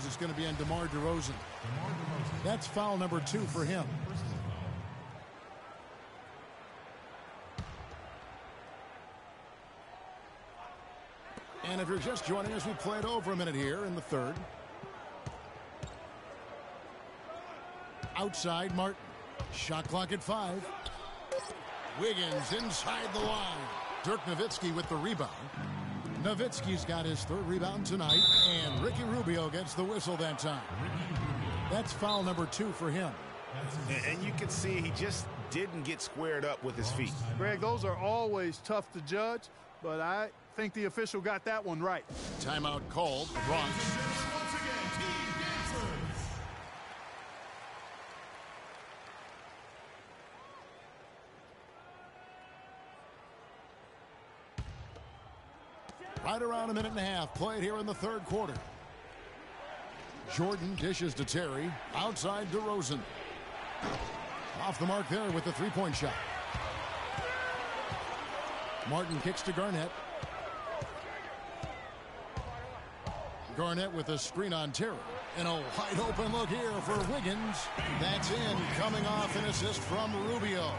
blows. It's going to be on DeMar DeRozan. That's foul number 2 for him. And if you're just joining us, we played over a minute here in the third. Outside Martin. Shot clock at 5. Wiggins inside the line. Dirk Nowitzki with the rebound. Nowitzki's got his 3rd rebound tonight, and Ricky Rubio gets the whistle that time. That's foul number 2 for him. And you can see he just didn't get squared up with his feet. Greg, those are always tough to judge, but I think the official got that one right. Timeout called. The Bronx. Right around a minute and a half played here in the third quarter. Jordan dishes to Terry. Outside DeRozan. Off the mark there with the three-point shot. Martin kicks to Garnett. Garnett with a screen on Terry. And a wide open look here for Wiggins. That's in, coming off an assist from Rubio.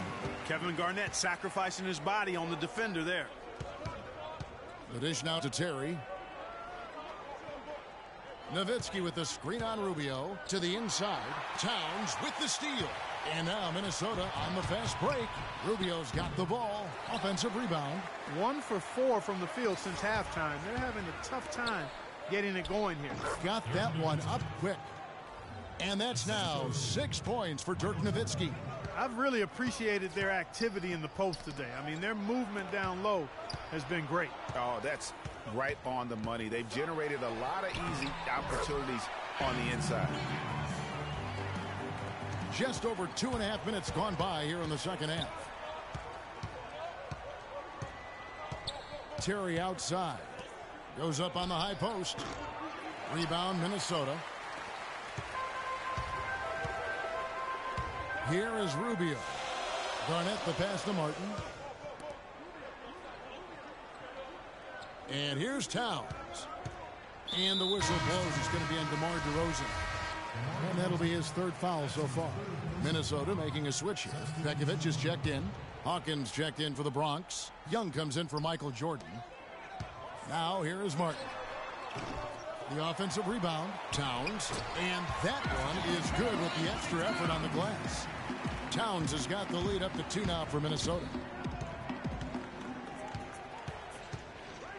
Kevin Garnett sacrificing his body on the defender there. The dish now to Terry. Nowitzki with the screen on Rubio. To the inside. Towns with the steal. And now Minnesota on the fast break. Rubio's got the ball. Offensive rebound. 1 for 4 from the field since halftime. They're having a tough time getting it going here. Got that one up quick. And that's now 6 points for Dirk Nowitzki. I've really appreciated their activity in the post today. I mean, their movement down low has been great. Oh, that's right on the money. They've generated a lot of easy opportunities on the inside. Just over 2.5 minutes gone by here in the second half. Terry outside. Goes up on the high post. Rebound Minnesota. Here is Rubio. Garnett the pass to Martin. And here's Towns. And the whistle blows. It's going to be on DeMar DeRozan. And that'll be his 3rd foul so far. Minnesota making a switch here. Pekovic is checked in. Hawkins checked in for the Bronx. Young comes in for Michael Jordan. Now here is Martin. The offensive rebound. Towns. And that one is good with the extra effort on the glass. Towns has got the lead up to 2 now for Minnesota.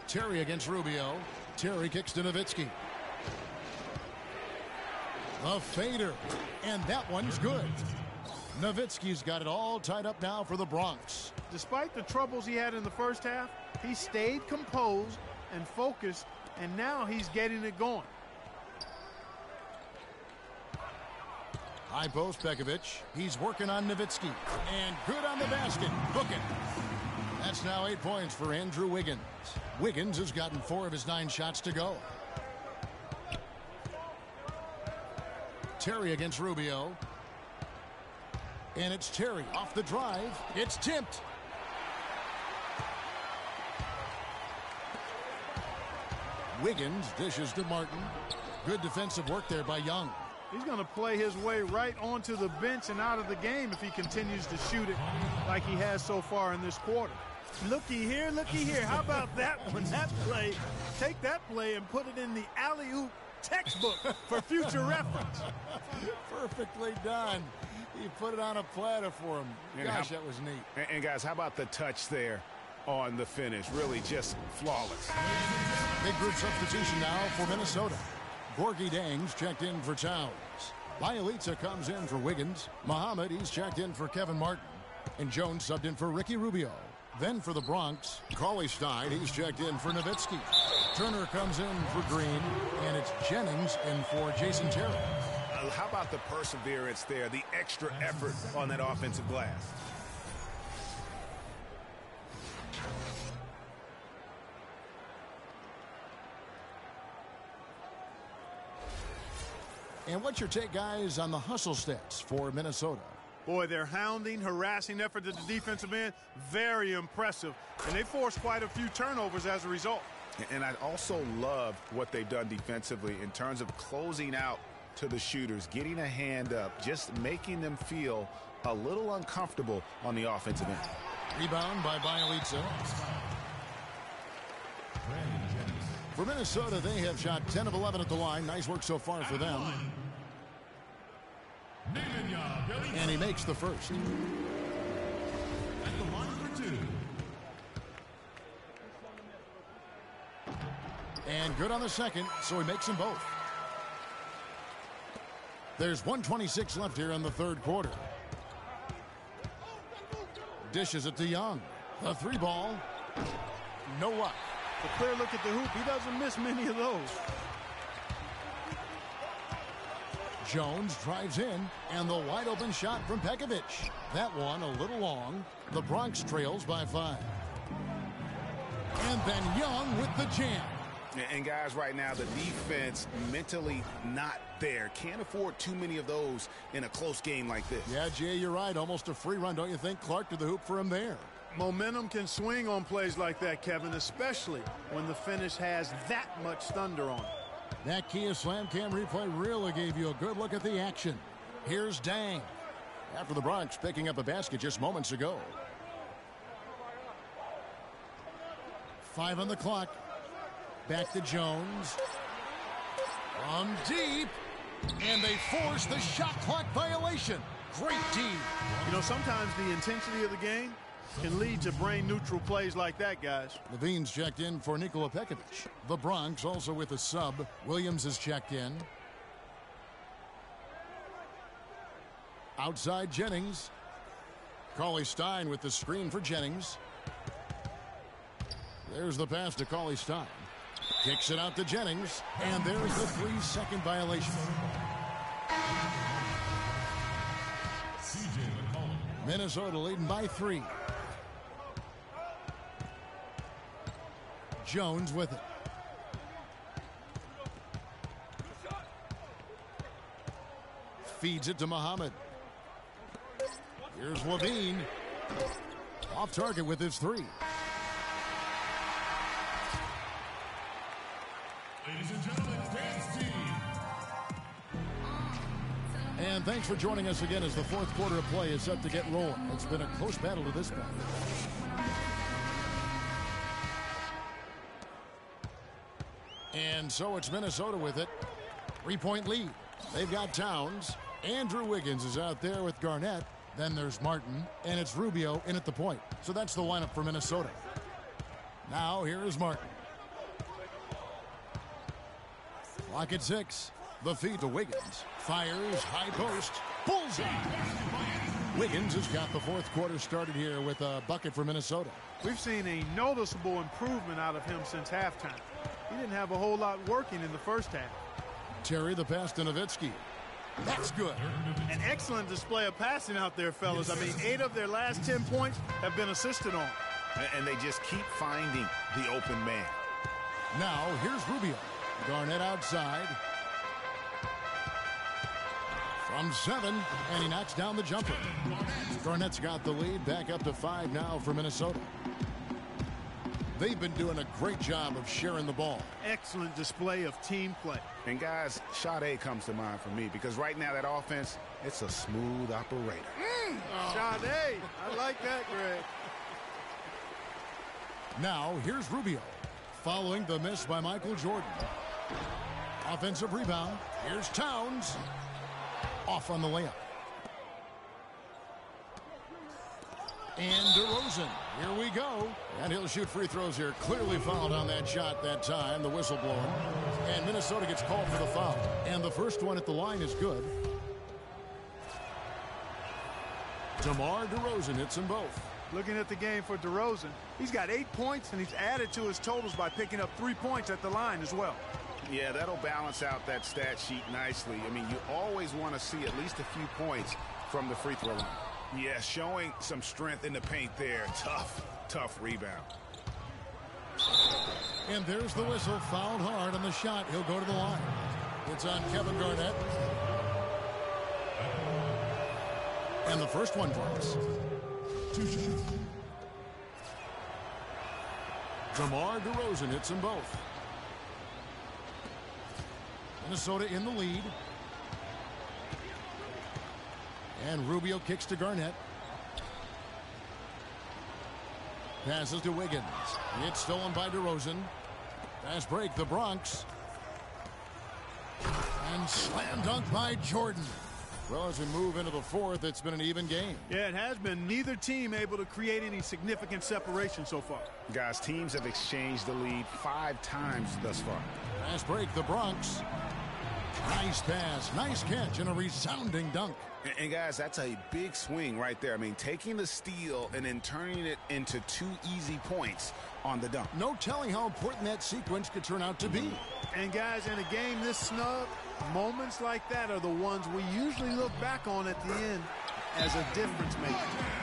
Terry against Rubio. Terry kicks to Nowitzki. A fader. And that one's good. Nowitzki's got it all tied up now for the Bronx. Despite the troubles he had in the first half, he stayed composed and focused, and now he's getting it going. High post, Pekovic. He's working on Nowitzki. And good on the basket. Book it. That's now 8 points for Andrew Wiggins. Wiggins has gotten 4 of his 9 shots to go. Terry against Rubio. And it's Terry off the drive. It's tipped. Wiggins dishes to Martin. Good defensive work there by Young. He's going to play his way right onto the bench and out of the game if he continues to shoot it like he has so far in this quarter. Looky here, looky here. How about that one? That play, take that play and put it in the alley-oop textbook for future reference. Perfectly done. He put it on a platter for him. Gosh, that was neat. And guys, how about the touch there on the finish? Really just flawless. Big group substitution now for Minnesota. Gorgie Dangs checked in for Towns. Bielitsa comes in for Wiggins. Muhammad, he's checked in for Kevin Martin. And Jones subbed in for Ricky Rubio. Then for the Bronx, Cauley Stein, he's checked in for Nowitzki. Turner comes in for Green, and it's Jennings in for Jason Terry. How about the perseverance there, the extra effort on that offensive glass? And what's your take, guys, on the hustle stats for Minnesota? Boy, their hounding, harassing effort at the defensive end, very impressive. And they forced quite a few turnovers as a result. And I also love what they've done defensively in terms of closing out to the shooters, getting a hand up, just making them feel a little uncomfortable on the offensive end. Rebound by Bielitsa. For Minnesota, they have shot 10 of 11 at the line. Nice work so far for them. And he makes the first. At the line for 2. And good on the second, so he makes them both. There's 1:26 left here in the third quarter. Dishes it to Young. The three ball. No luck. A clear look at the hoop. He doesn't miss many of those. Jones drives in, and the wide open shot from Pekovic. That one a little long. The Bronx trails by 5. And then Young with the jam. And guys, right now, the defense mentally not there. Can't afford too many of those in a close game like this. Yeah, Jay, you're right. Almost a free run, don't you think? Clark to the hoop for him there. Momentum can swing on plays like that, Kevin, especially when the finish has that much thunder on it. That Kia Slam Cam replay really gave you a good look at the action. Here's Dang. After the Bronx picking up a basket just moments ago. 5 on the clock. Back to Jones. From deep. And they force the shot clock violation. Great D. You know, sometimes the intensity of the game can lead to brain-neutral plays like that, guys. Levine's checked in for Nikola Pekovic. The Bronx also with a sub. Williams is checked in. Outside Jennings. Cauley Stein with the screen for Jennings. There's the pass to Cauley Stein. Kicks it out to Jennings. And there's the 3-second violation. Minnesota leading by 3. Jones with it. Feeds it to Muhammad. Here's Levine. Off target with his 3. Ladies and gentlemen, dance team. And thanks for joining us again as the fourth quarter of play is set to get rolling. It's been a close battle to this point. And so it's Minnesota with it. 3-point lead. They've got Towns. Andrew Wiggins is out there with Garnett. Then there's Martin. And it's Rubio in at the point. So that's the lineup for Minnesota. Now here is Martin. Clock at 6. The feed to Wiggins. Fires, high post. Bullseye. Wiggins has got the fourth quarter started here with a bucket for Minnesota. We've seen a noticeable improvement out of him since halftime. He didn't have a whole lot working in the first half. Terry the pass to Nowitzki. That's good. An excellent display of passing out there, fellas. I mean, 8 of their last 10 points have been assisted on. And they just keep finding the open man. Now, here's Rubio. Garnett outside. From 7, and he knocks down the jumper. Garnett's got the lead, back up to 5 now for Minnesota. They've been doing a great job of sharing the ball. Excellent display of team play. And guys, Sade comes to mind for me because right now that offense, it's a smooth operator. Sade, I like that, Greg. Now, here's Rubio. Following the miss by Michael Jordan. Offensive rebound. Here's Towns. Off on the layup. And DeRozan. Here we go. And he'll shoot free throws here. Clearly fouled on that shot that time. The whistle blowing. And Minnesota gets called for the foul. And the first one at the line is good. DeMar DeRozan hits them both. Looking at the game for DeRozan, he's got 8 points, and he's added to his totals by picking up 3 points at the line as well. Yeah, that'll balance out that stat sheet nicely. I mean, you always want to see at least a few points from the free throw line. Yeah, showing some strength in the paint there. Tough rebound. And there's the whistle. Fouled hard on the shot. He'll go to the line. It's on Kevin Garnett. And the first one drops. 2 shots. DeMar DeRozan hits them both. Minnesota in the lead. And Rubio kicks to Garnett. Passes to Wiggins. It's stolen by DeRozan. Fast break, the Bronx. And slam dunk by Jordan. Well, as we move into the fourth, it's been an even game. Yeah, it has been. Neither team able to create any significant separation so far. Guys, teams have exchanged the lead 5 times thus far. Fast break, the Bronx. Nice pass, nice catch, and a resounding dunk. And guys, that's a big swing right there. I mean, taking the steal and then turning it into 2 easy points on the dunk. No telling how important that sequence could turn out to be. And guys, in a game this snug, moments like that are the ones we usually look back on at the end as a difference maker.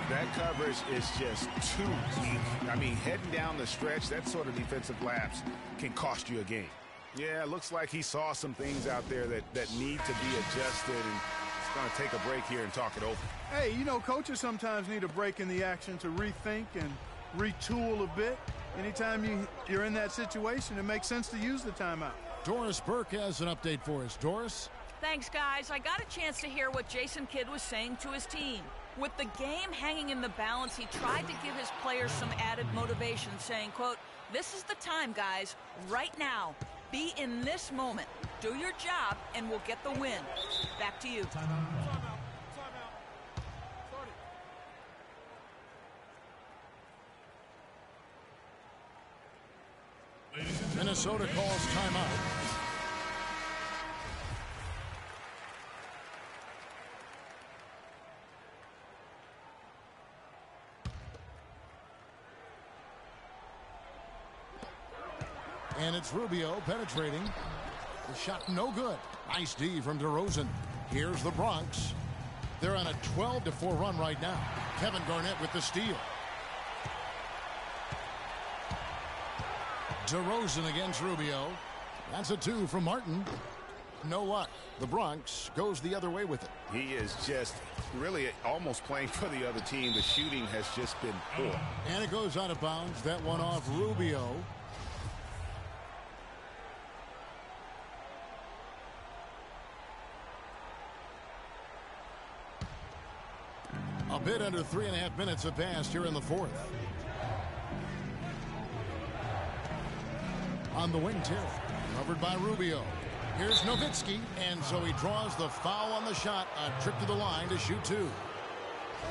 That coverage is just too weak. I mean, heading down the stretch, that sort of defensive lapse can cost you a game. Yeah, it looks like he saw some things out there that need to be adjusted, and he's going to take a break here and talk it over. Hey, you know, coaches sometimes need a break in the action to rethink and retool a bit. Anytime you're in that situation, it makes sense to use the timeout. Doris Burke has an update for us. Doris? Thanks, guys. I got a chance to hear what Jason Kidd was saying to his team. With the game hanging in the balance, he tried to give his players some added motivation, saying, quote, "This is the time, guys, right now. Be in this moment. Do your job, and we'll get the win." Back to you. Minnesota calls timeout. And it's Rubio penetrating. The shot no good. Nice D from DeRozan. Here's the Bronx. They're on a 12-4 run right now. Kevin Garnett with the steal. DeRozan against Rubio. That's a 2 from Martin. No luck. The Bronx goes the other way with it. He is just really almost playing for the other team. The shooting has just been poor. And it goes out of bounds. That one off Rubio. A bit under 3.5 minutes have passed here in the fourth. On the wing tip, covered by Rubio. Here's Nowitzki, and so he draws the foul on the shot. A trip to the line to shoot 2.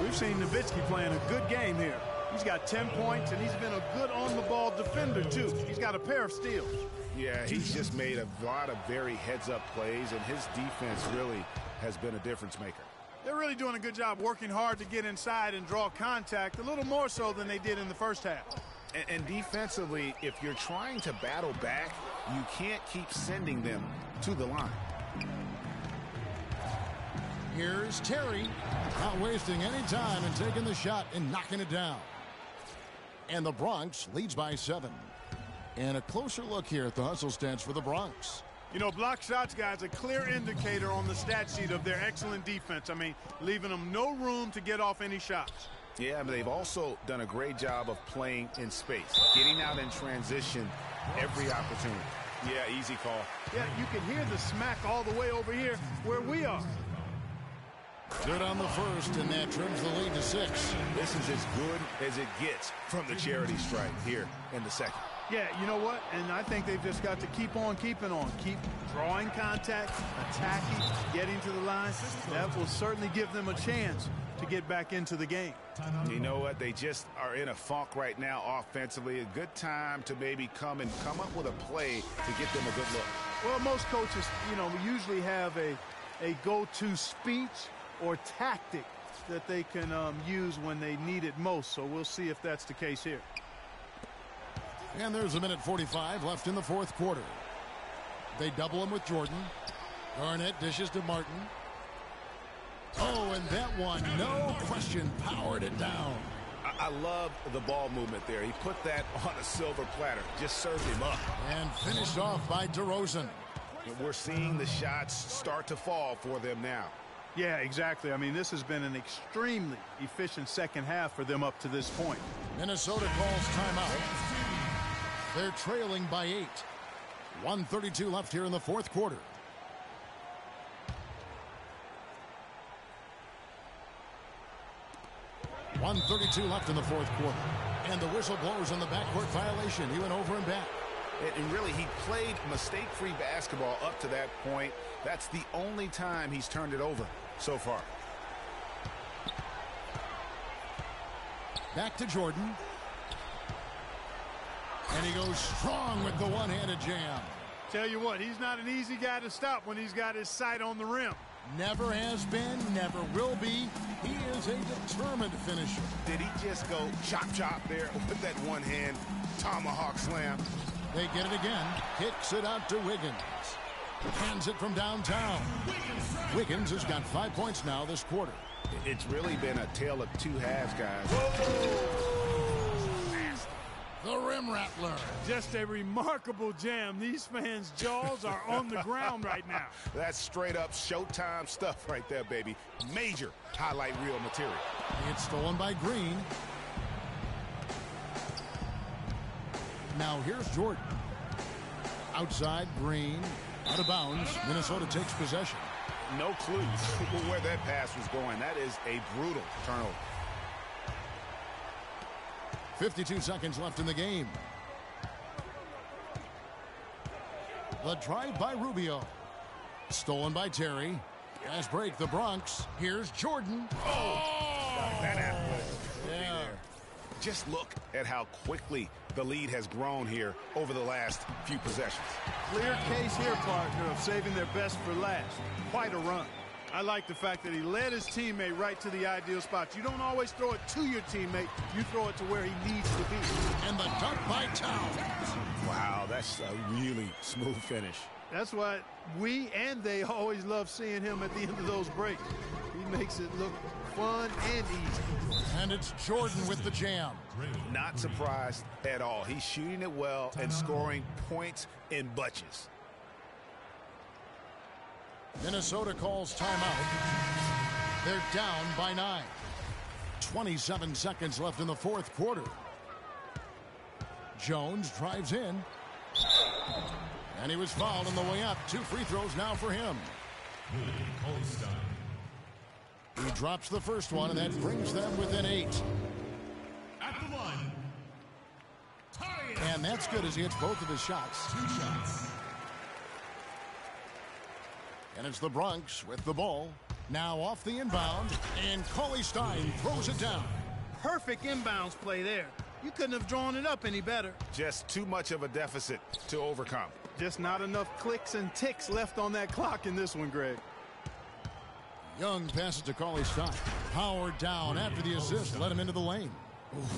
We've seen Nowitzki playing a good game here. He's got 10 points, and he's been a good on-the-ball defender, too. He's got a pair of steals. Yeah, he's just made a lot of very heads-up plays, and his defense really has been a difference maker. They're really doing a good job working hard to get inside and draw contact, a little more so than they did in the first half. And defensively, if you're trying to battle back, you can't keep sending them to the line. Here's Terry, not wasting any time and taking the shot and knocking it down. And the Bronx leads by 7. And a closer look here at the hustle stats for the Bronx. You know, block shots, guys, a clear indicator on the stat sheet of their excellent defense. I mean, leaving them no room to get off any shots. Yeah, but they've also done a great job of playing in space, getting out in transition every opportunity. Yeah, easy call. Yeah, you can hear the smack all the way over here where we are. Good on the first, and that trims the lead to 6. This is as good as it gets from the charity strike here in the second. Yeah, you know what? And I think they've just got to keep on keeping on. Keep drawing contact, attacking, getting to the line. That will certainly give them a chance to get back into the game. You know what? They just are in a funk right now offensively. A good time to maybe come up with a play to get them a good look. Well, most coaches, you know, usually have a go-to speech or tactic that they can use when they need it most. So we'll see if that's the case here. And there's a minute 45 left in the fourth quarter. They double him with Jordan. Garnett dishes to Martin. Oh, and that one, no question, powered it down. I love the ball movement there. He put that on a silver platter. Just served him up. And finished off by DeRozan. We're seeing the shots start to fall for them now. Yeah, exactly. I mean, this has been an extremely efficient second half for them up to this point. Minnesota calls timeout. They're trailing by 8. 1:32 left here in the fourth quarter. .132 left in the fourth quarter. And the whistle blows on the backcourt violation. He went over and back. And really, he played mistake-free basketball up to that point. That's the only time he's turned it over so far. Back to Jordan. And he goes strong with the one-handed jam. Tell you what, he's not an easy guy to stop when he's got his sight on the rim. Never has been, never will be. He is a determined finisher. Did he just go chop there with that one-hand tomahawk slam? They get it again. Kicks it out to Wiggins. Hands it from downtown. Wiggins has got 5 points now this quarter. It's really been a tale of two halves, guys. The rim rattler. Just a remarkable jam. These fans' jaws are on the ground right now. That's straight up Showtime stuff right there, baby. Major highlight reel material. It's stolen by Green. Now here's Jordan. Outside, Green. Out of bounds. Minnesota takes possession. No clues where that pass was going. That is a brutal turnover. 52 seconds left in the game. The drive by Rubio. Stolen by Terry. Fast break, the Bronx. Here's Jordan. That athletic. Yeah. Just look at how quickly the lead has grown here over the last few possessions. Clear case here, partner, of saving their best for last. Quite a run. I like the fact that he led his teammate right to the ideal spot. You don't always throw it to your teammate. You throw it to where he needs to be. And the dunk by Towns. Wow, that's a really smooth finish. That's why we and they always love seeing him at the end of those breaks. He makes it look fun and easy. And it's Jordan with the jam. Not surprised at all. He's shooting it well and scoring points in bunches. Minnesota calls timeout. They're down by 9. 27 seconds left in the fourth quarter. Jones drives in. And he was fouled on the way up. 2 free throws now for him. He drops the first one, and that brings them within 8. At the line. And that's good as he hits both of his shots. 2 shots. And it's the Bronx with the ball. Now off the inbound, and Cauley Stein throws it down. Perfect inbounds play there. You couldn't have drawn it up any better. Just too much of a deficit to overcome. Just not enough clicks and ticks left on that clock in this one, Greg. Young passes to Cauley Stein. Howard down after the assist, let him into the lane.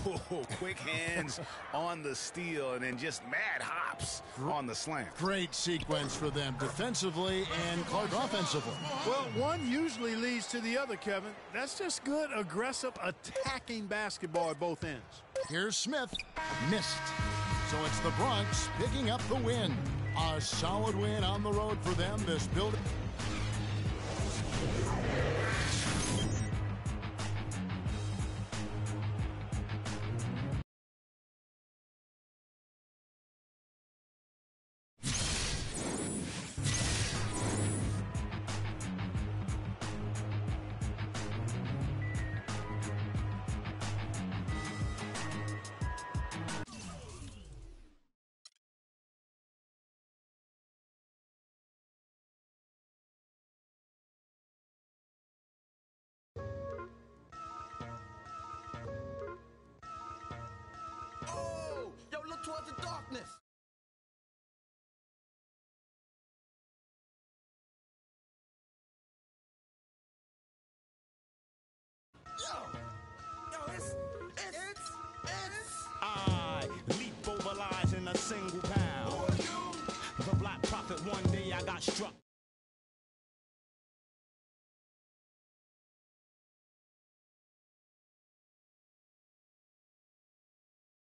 Ooh, quick hands on the steal and then just mad hops on the slam. Great sequence for them defensively and Clark offensively. Well, one usually leads to the other, Kevin. That's just good, aggressive, attacking basketball at both ends. Here's Smith. Missed. So it's the Bronx picking up the win. A solid win on the road for them this building. Oh, yo, look towards the darkness. Yo, it's I leap over lies in a single pound. The black prophet, one day I got struck.